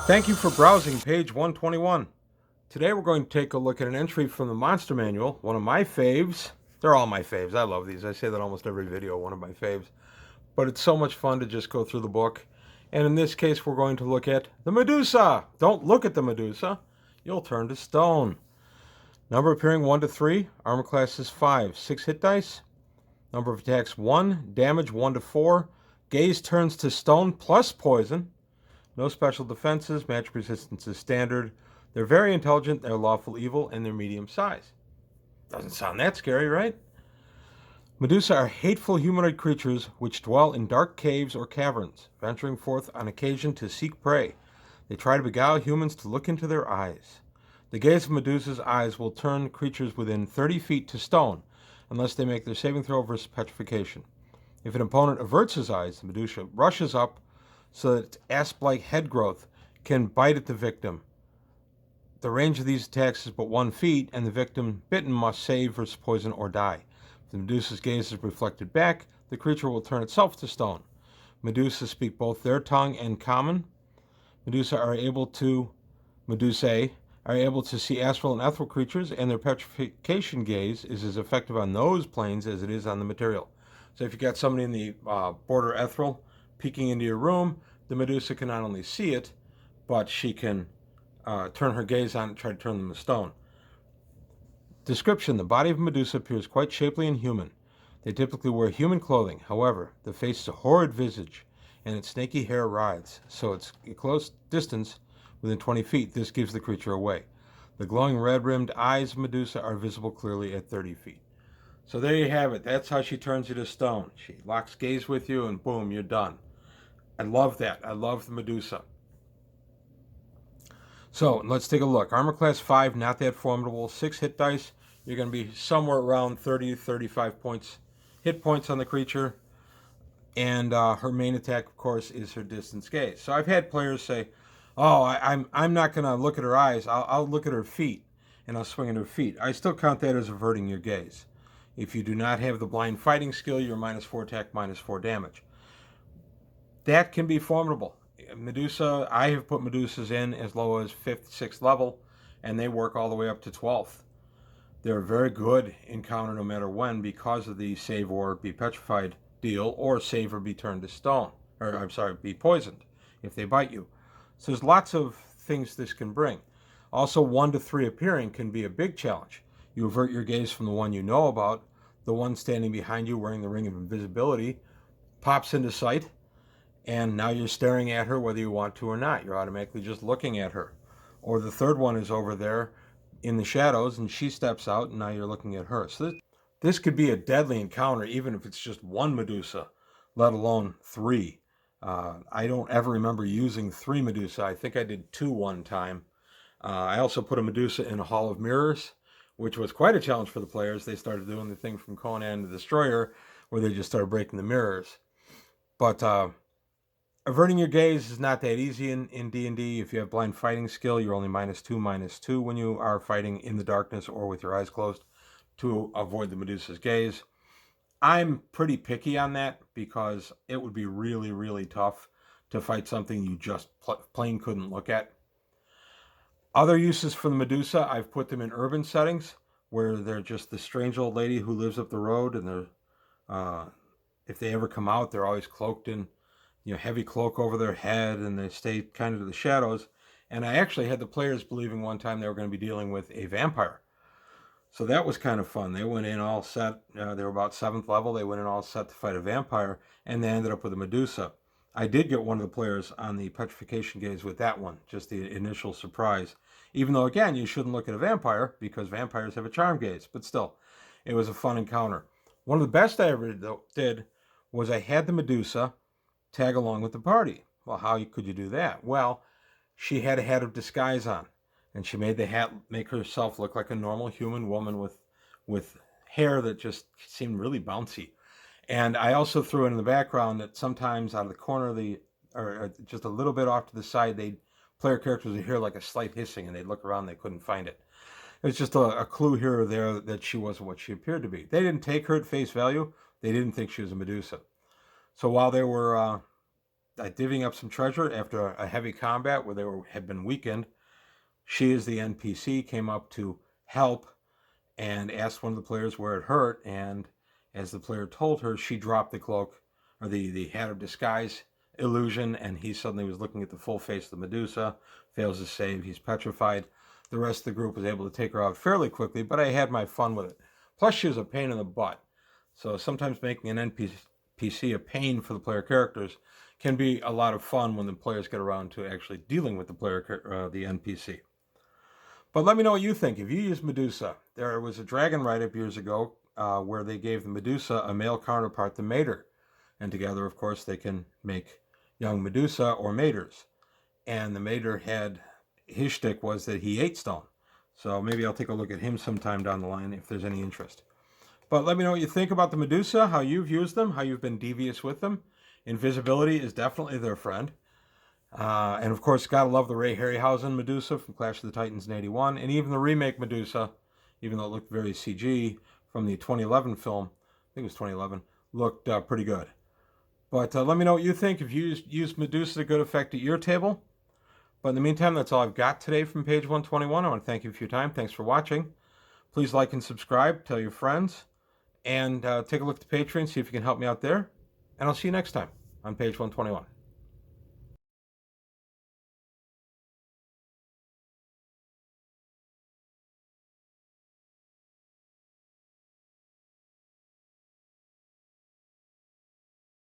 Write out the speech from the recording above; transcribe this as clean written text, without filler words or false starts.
Thank you for browsing page 121. Today we're going to take a look at an entry from the Monster Manual, one of my faves. They're all my faves. I love these. I say that almost every video, one of my faves. But it's so much fun to just go through the book. And in this case, we're going to look at the Medusa. Don't look at the Medusa. You'll turn to stone. Number appearing 1 to 3. Armor class is 5. 6 hit dice. Number of attacks 1. Damage 1 to 4. Gaze turns to stone plus poison. No special defenses. Magic resistance is standard. They're very intelligent. They're lawful evil, and they're medium size. Doesn't sound that scary, right? Medusa are hateful humanoid creatures which dwell in dark caves or caverns, venturing forth on occasion to seek prey. They try to beguile humans to look into their eyes. The gaze of Medusa's eyes will turn creatures within 30 feet to stone, unless they make their saving throw versus petrification. If an opponent averts his eyes, the Medusa rushes up so that its asp-like head growth can bite at the victim. The range of these attacks is but 1 feet, and the victim bitten must save versus poison or die. If the Medusa's gaze is reflected back, the creature will turn itself to stone. Medusa speak both their tongue and common. Medusae are able to see astral and ethereal creatures, and their petrification gaze is as effective on those planes as it is on the material. So if you got somebody in the border ethereal peeking into your room, the Medusa can not only see it, but she can turn her gaze on it and try to turn them to stone. Description: the body of Medusa appears quite shapely and human. They typically wear human clothing. However, the face is a horrid visage, and its snaky hair writhes, so it's a close distance, within 20 feet, this gives the creature away. The glowing red-rimmed eyes of Medusa are visible clearly at 30 feet. So there you have it. That's how she turns you to stone. She locks gaze with you, and boom, you're done. I love that. I love the Medusa. So let's take a look. Armor class 5, not that formidable. 6 hit dice. You're going to be somewhere around 30 to 35 points, hit points on the creature. And her main attack, of course, is her distance gaze. So I've had players say, "Oh, I'm not going to look at her eyes. I'll look at her feet, and I'll swing at her feet." I still count that as averting your gaze. If you do not have the blind fighting skill, you're -4 attack, -4 damage. That can be formidable. Medusa, I have put Medusas in as low as 5th, 6th level, and they work all the way up to 12th. They're a very good encounter no matter when, because of the save or be petrified deal, or save or be turned to stone, or I'm sorry, be poisoned if they bite you. So there's lots of things this can bring. Also, 1 to 3 appearing can be a big challenge. You avert your gaze from the one you know about. The one standing behind you wearing the ring of invisibility pops into sight, and now you're staring at her whether you want to or not. You're automatically just looking at her. Or the third one is over there in the shadows, and she steps out, and now you're looking at her. So this could be a deadly encounter, even if it's just one Medusa, let alone 3. I don't ever remember using 3 Medusa. I think I did 2 one time. I also put a Medusa in a Hall of Mirrors, which was quite a challenge for the players. They started doing the thing from Conan the Destroyer, where they just started breaking the mirrors. But averting your gaze is not that easy in D&D. If you have blind fighting skill, you're only -2 when you are fighting in the darkness or with your eyes closed to avoid the Medusa's gaze. I'm pretty picky on that because it would be really, really tough to fight something you just plain couldn't look at. Other uses for the Medusa, I've put them in urban settings where they're just the strange old lady who lives up the road, and if they ever come out, they're always cloaked in heavy cloak over their head, and they stay kind of to the shadows. And I actually had the players believing one time they were going to be dealing with a vampire. So that was kind of fun. They went in all set. They were about 7th level. They went in all set to fight a vampire, and they ended up with a Medusa. I did get one of the players on the petrification gaze with that one, just the initial surprise. Even though, again, you shouldn't look at a vampire because vampires have a charm gaze. But still, it was a fun encounter. One of the best I ever did was I had the Medusa tag along with the party. Well, how could you do that? Well, she had a hat of disguise on, and she made the hat make herself look like a normal human woman with hair that just seemed really bouncy. And I also threw in the background that sometimes out of the corner of or just a little bit off to the side, player characters would hear like a slight hissing, and they'd look around, they couldn't find it. It was just a clue here or there that she wasn't what she appeared to be. They didn't take her at face value. They didn't think she was a Medusa. So while they were divvying up some treasure after a heavy combat where they had been weakened. She, as the NPC, came up to help and asked one of the players where it hurt, and as the player told her, she dropped the cloak, or the hat of disguise illusion, and he suddenly was looking at the full face of the Medusa, fails to save, he's petrified. The rest of the group was able to take her out fairly quickly, but I had my fun with it. Plus, she was a pain in the butt. So sometimes making an NPC a pain for the player characters can be a lot of fun when the players get around to actually dealing with the the NPC. But let me know what you think. If you use Medusa, there was a Dragon write-up years ago where they gave the Medusa a male counterpart, the Mater. And together, of course, they can make young Medusa or Maters. And the Mater had, his shtick was that he ate stone. So maybe I'll take a look at him sometime down the line if there's any interest. But let me know what you think about the Medusa, how you've used them, how you've been devious with them. Invisibility is definitely their friend. And of course, gotta love the Ray Harryhausen Medusa from Clash of the Titans in '81, and even the remake Medusa, even though it looked very CG from the 2011 film, I think it was 2011, looked pretty good. But let me know what you think. If you used Medusa to good effect at your table. But in the meantime, that's all I've got today from page 121. I want to thank you for your time. Thanks for watching. Please like and subscribe, tell your friends, and take a look at the Patreon, see if you can help me out there. And I'll see you next time on page 121.